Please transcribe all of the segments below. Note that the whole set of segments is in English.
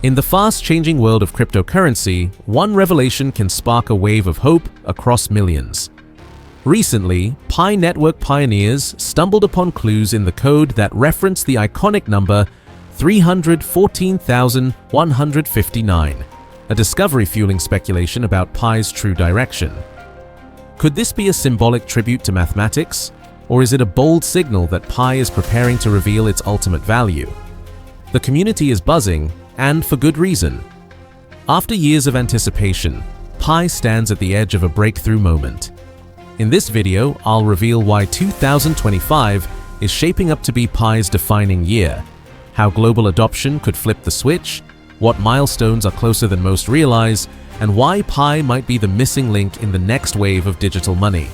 In the fast-changing world of cryptocurrency, one revelation can spark a wave of hope across millions. Recently, Pi network pioneers stumbled upon clues in the code that reference the iconic number 314,159, a discovery fueling speculation about Pi's true direction. Could this be a symbolic tribute to mathematics, or is it a bold signal that Pi is preparing to reveal its ultimate value? The community is buzzing, and for good reason. After years of anticipation, Pi stands at the edge of a breakthrough moment. In this video, I'll reveal why 2025 is shaping up to be Pi's defining year, how global adoption could flip the switch, what milestones are closer than most realize, and why Pi might be the missing link in the next wave of digital money.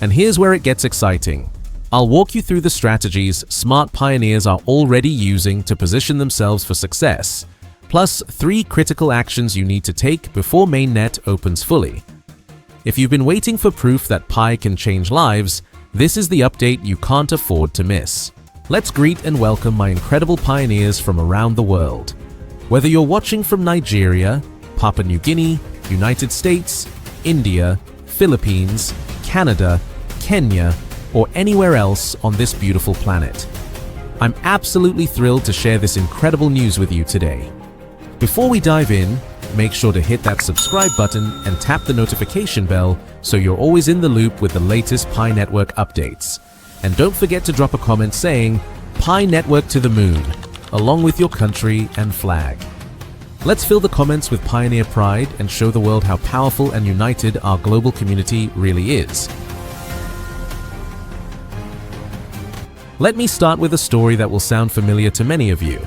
And here's where it gets exciting. I'll walk you through the strategies smart pioneers are already using to position themselves for success, plus 3 critical actions you need to take before Mainnet opens fully. If you've been waiting for proof that Pi can change lives, this is the update you can't afford to miss. Let's greet and welcome my incredible pioneers from around the world. Whether you're watching from Nigeria, Papua New Guinea, United States, India, Philippines, Canada, Kenya, or anywhere else on this beautiful planet, I'm absolutely thrilled to share this incredible news with you today. Before we dive in, make sure to hit that subscribe button and tap the notification bell so you're always in the loop with the latest Pi Network updates. And don't forget to drop a comment saying, Pi Network to the moon, along with your country and flag. Let's fill the comments with pioneer pride and show the world how powerful and united our global community really is. Let me start with a story that will sound familiar to many of you.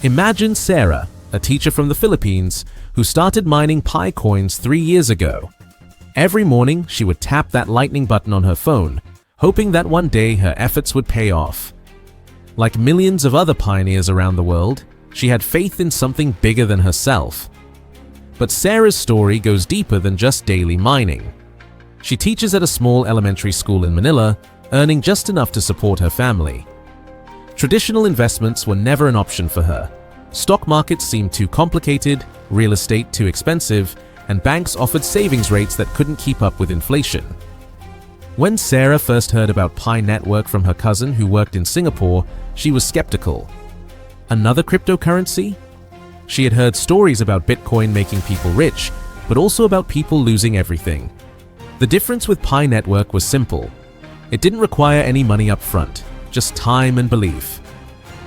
Imagine Sarah, a teacher from the Philippines, who started mining PiCoins 3 years ago. Every morning, she would tap that lightning button on her phone, hoping that one day her efforts would pay off. Like millions of other pioneers around the world, she had faith in something bigger than herself. But Sarah's story goes deeper than just daily mining. She teaches at a small elementary school in Manila, earning just enough to support her family. Traditional investments were never an option for her. Stock markets seemed too complicated, real estate too expensive, and banks offered savings rates that couldn't keep up with inflation. When Sarah first heard about Pi Network from her cousin who worked in Singapore, she was skeptical. Another cryptocurrency? She had heard stories about Bitcoin making people rich, but also about people losing everything. The difference with Pi Network was simple. It didn't require any money up front, just time and belief.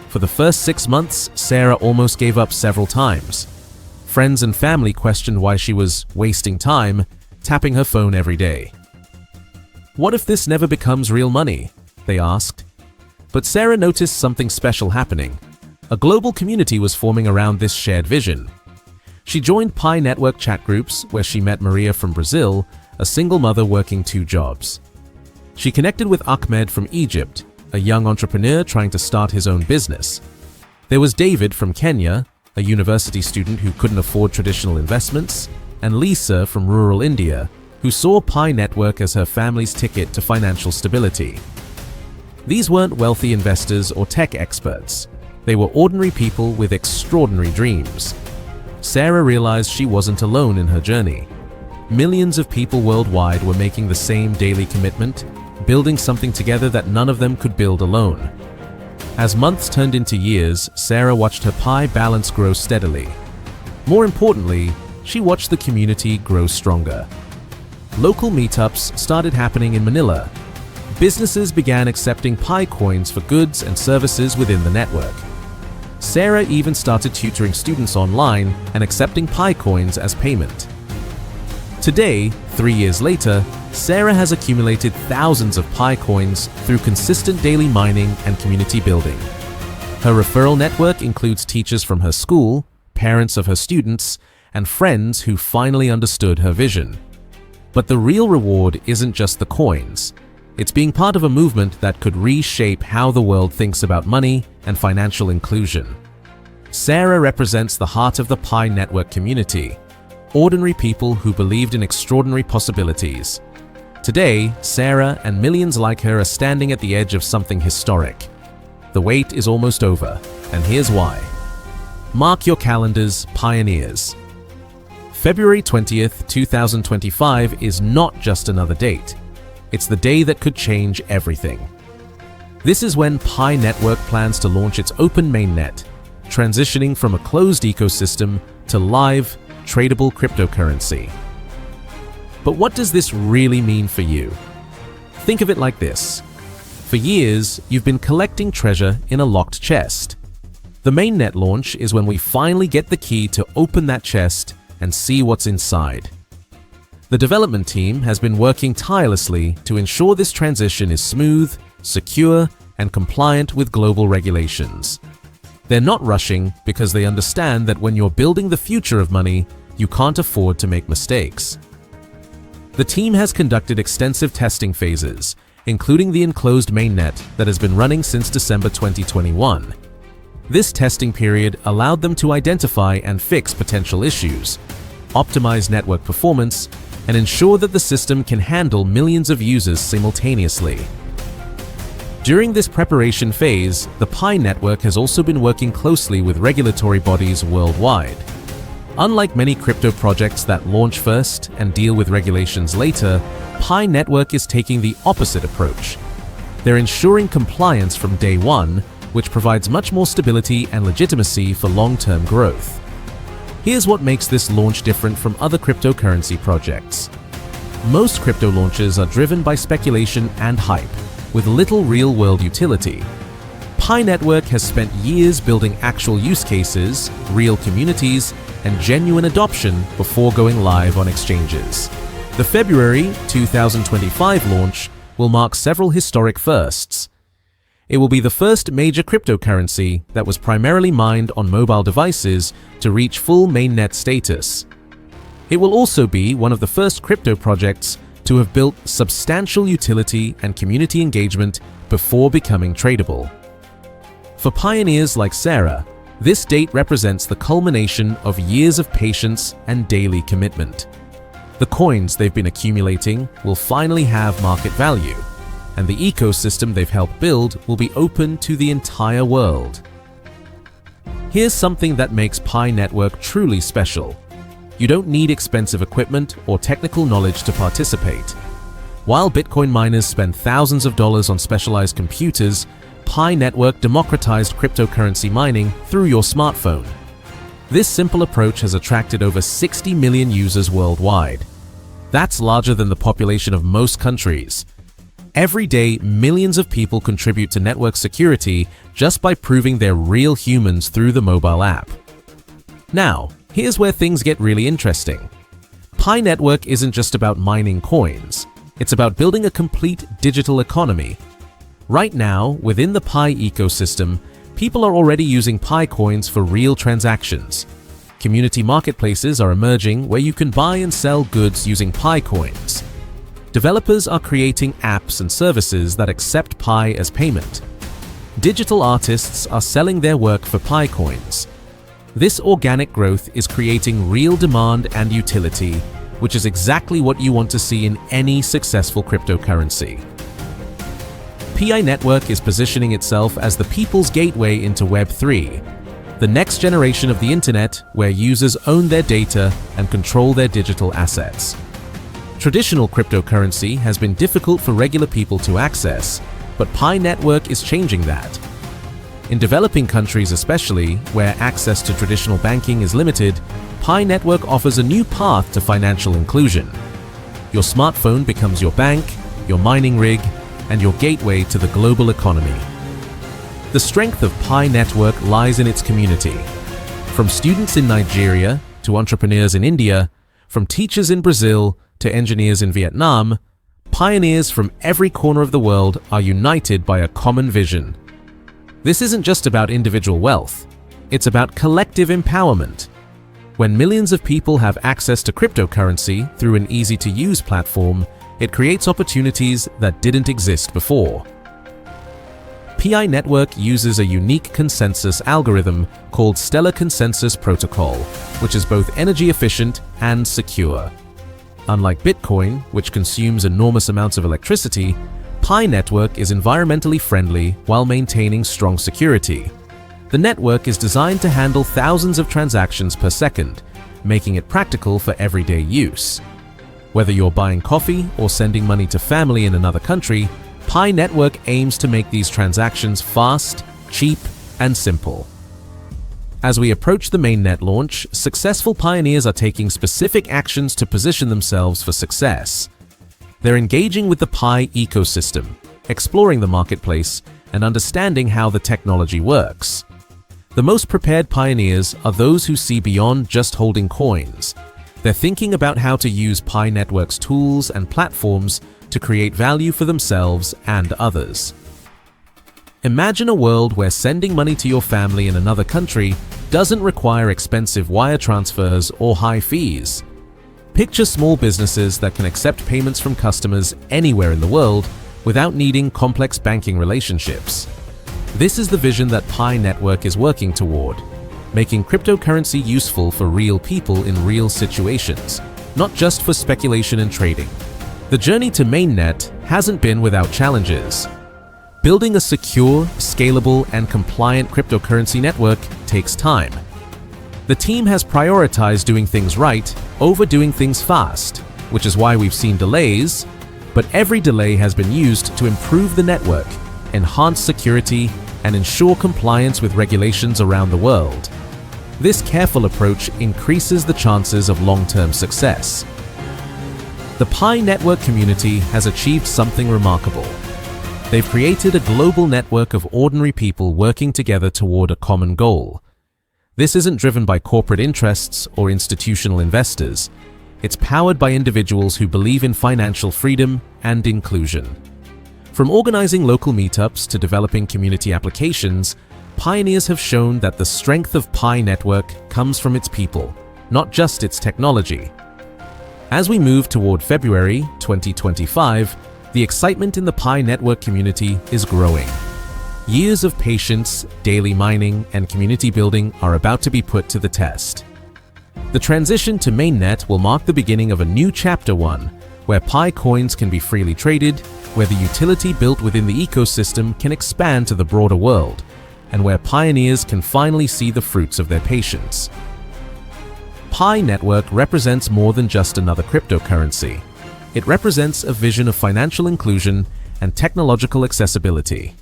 For the first 6 months, Sarah almost gave up several times. Friends and family questioned why she was wasting time, tapping her phone every day. What if this never becomes real money? They asked. But Sarah noticed something special happening. A global community was forming around this shared vision. She joined Pi Network chat groups where she met Maria from Brazil, a single mother working 2 jobs. She connected with Ahmed from Egypt, a young entrepreneur trying to start his own business. There was David from Kenya, a university student who couldn't afford traditional investments, and Lisa from rural India, who saw Pi Network as her family's ticket to financial stability. These weren't wealthy investors or tech experts. They were ordinary people with extraordinary dreams. Sarah realized she wasn't alone in her journey. Millions of people worldwide were making the same daily commitment, building something together that none of them could build alone. As months turned into years, Sarah watched her Pi balance grow steadily. More importantly, she watched the community grow stronger. Local meetups started happening in Manila. Businesses began accepting PiCoins for goods and services within the network. Sarah even started tutoring students online and accepting PiCoins as payment. Today, 3 years later, Sarah has accumulated thousands of PiCoins through consistent daily mining and community building. Her referral network includes teachers from her school, parents of her students, and friends who finally understood her vision. But the real reward isn't just the coins. It's being part of a movement that could reshape how the world thinks about money and financial inclusion. Sarah represents the heart of the Pi Network community, ordinary people who believed in extraordinary possibilities. Today, Sarah and millions like her are standing at the edge of something historic. The wait is almost over, and here's why. Mark your calendars, pioneers. February 20th, 2025 is not just another date. It's the day that could change everything. This is when Pi Network plans to launch its open mainnet, transitioning from a closed ecosystem to live, tradable cryptocurrency. But what does this really mean for you? Think of it like this. For years, you've been collecting treasure in a locked chest. The mainnet launch is when we finally get the key to open that chest and see what's inside. The development team has been working tirelessly to ensure this transition is smooth, secure, and compliant with global regulations. They're not rushing because they understand that when you're building the future of money, you can't afford to make mistakes. The team has conducted extensive testing phases, including the enclosed mainnet that has been running since December 2021. This testing period allowed them to identify and fix potential issues, optimize network performance, and ensure that the system can handle millions of users simultaneously. During this preparation phase, the Pi network has also been working closely with regulatory bodies worldwide. Unlike many crypto projects that launch first and deal with regulations later, Pi network is taking the opposite approach. They're ensuring compliance from day one, which provides much more stability and legitimacy for long-term growth. Here's what makes this launch different from other cryptocurrency projects. Most crypto launches are driven by speculation and hype, with little real-world utility. Pi Network has spent years building actual use cases, real communities, and genuine adoption before going live on exchanges. The February 2025 launch will mark several historic firsts. It will be the first major cryptocurrency that was primarily mined on mobile devices to reach full mainnet status. It will also be one of the first crypto projects to have built substantial utility and community engagement before becoming tradable. For pioneers like Sarah, this date represents the culmination of years of patience and daily commitment. The coins they've been accumulating will finally have market value, and the ecosystem they've helped build will be open to the entire world. Here's something that makes Pi Network truly special. You don't need expensive equipment or technical knowledge to participate. While Bitcoin miners spend thousands of dollars on specialized computers, Pi Network democratized cryptocurrency mining through your smartphone. This simple approach has attracted over 60 million users worldwide. That's larger than the population of most countries. Every day, millions of people contribute to network security just by proving they're real humans through the mobile app. Now, here's where things get really interesting. Pi Network isn't just about mining coins. It's about building a complete digital economy. Right now, within the Pi ecosystem, people are already using PiCoins for real transactions. Community marketplaces are emerging where you can buy and sell goods using PiCoins. Developers are creating apps and services that accept Pi as payment. Digital artists are selling their work for PiCoins. This organic growth is creating real demand and utility, which is exactly what you want to see in any successful cryptocurrency. Pi Network is positioning itself as the people's gateway into Web3, the next generation of the internet where users own their data and control their digital assets. Traditional cryptocurrency has been difficult for regular people to access, but Pi Network is changing that. In developing countries especially, where access to traditional banking is limited, Pi Network offers a new path to financial inclusion. Your smartphone becomes your bank, your mining rig, and your gateway to the global economy. The strength of Pi Network lies in its community. From students in Nigeria to entrepreneurs in India, from teachers in Brazil to engineers in Vietnam, pioneers from every corner of the world are united by a common vision. This isn't just about individual wealth, it's about collective empowerment. When millions of people have access to cryptocurrency through an easy-to-use platform, it creates opportunities that didn't exist before. Pi Network uses a unique consensus algorithm called Stellar Consensus Protocol, which is both energy efficient and secure. Unlike Bitcoin, which consumes enormous amounts of electricity, Pi Network is environmentally friendly while maintaining strong security. The network is designed to handle thousands of transactions per second, making it practical for everyday use. Whether you're buying coffee or sending money to family in another country, Pi Network aims to make these transactions fast, cheap, and simple. As we approach the mainnet launch, successful pioneers are taking specific actions to position themselves for success. They're engaging with the Pi ecosystem, exploring the marketplace, and understanding how the technology works. The most prepared pioneers are those who see beyond just holding coins. They're thinking about how to use Pi Network's tools and platforms to create value for themselves and others. Imagine a world where sending money to your family in another country doesn't require expensive wire transfers or high fees. Picture small businesses that can accept payments from customers anywhere in the world without needing complex banking relationships. This is the vision that Pi Network is working toward, making cryptocurrency useful for real people in real situations, not just for speculation and trading. The journey to Mainnet hasn't been without challenges. Building a secure, scalable, and compliant cryptocurrency network takes time. The team has prioritized doing things right over doing things fast, which is why we've seen delays, but every delay has been used to improve the network, enhance security, and ensure compliance with regulations around the world. This careful approach increases the chances of long-term success. The Pi Network community has achieved something remarkable. They've created a global network of ordinary people working together toward a common goal. This isn't driven by corporate interests or institutional investors. It's powered by individuals who believe in financial freedom and inclusion. From organizing local meetups to developing community applications, pioneers have shown that the strength of Pi Network comes from its people, not just its technology. As we move toward February 2025, the excitement in the Pi Network community is growing. Years of patience, daily mining, and community building are about to be put to the test. The transition to Mainnet will mark the beginning of a new chapter 1, where Pi coins can be freely traded, where the utility built within the ecosystem can expand to the broader world, and where pioneers can finally see the fruits of their patience. Pi Network represents more than just another cryptocurrency. It represents a vision of financial inclusion and technological accessibility.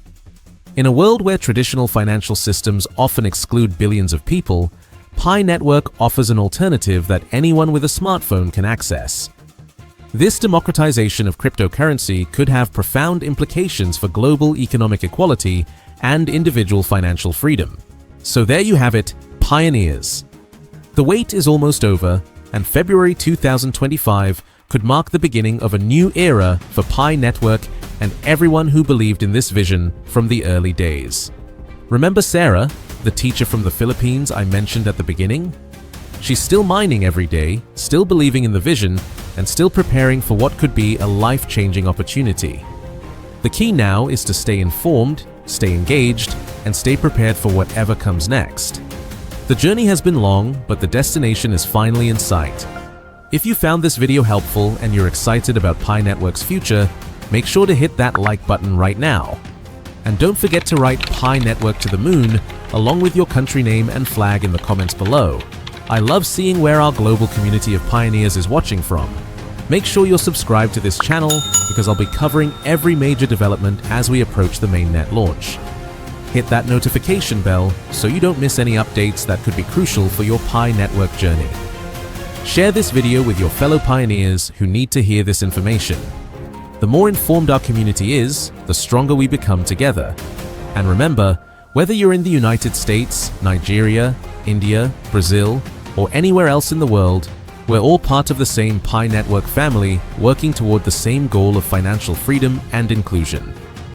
In a world where traditional financial systems often exclude billions of people, Pi Network offers an alternative that anyone with a smartphone can access. This democratization of cryptocurrency could have profound implications for global economic equality and individual financial freedom. So there you have it, pioneers. The wait is almost over, and February 2025 could mark the beginning of a new era for Pi Network and everyone who believed in this vision from the early days. Remember Sarah, the teacher from the Philippines I mentioned at the beginning? She's still mining every day, still believing in the vision, and still preparing for what could be a life-changing opportunity. The key now is to stay informed, stay engaged, and stay prepared for whatever comes next. The journey has been long, but the destination is finally in sight. If you found this video helpful and you're excited about Pi Network's future, make sure to hit that like button right now. And don't forget to write Pi Network to the moon along with your country name and flag in the comments below. I love seeing where our global community of pioneers is watching from. Make sure you're subscribed to this channel because I'll be covering every major development as we approach the mainnet launch. Hit that notification bell so you don't miss any updates that could be crucial for your Pi Network journey. Share this video with your fellow pioneers who need to hear this information. The more informed our community is, the stronger we become together. And remember, whether you're in the United States, Nigeria, India, Brazil, or anywhere else in the world, we're all part of the same Pi Network family working toward the same goal of financial freedom and inclusion.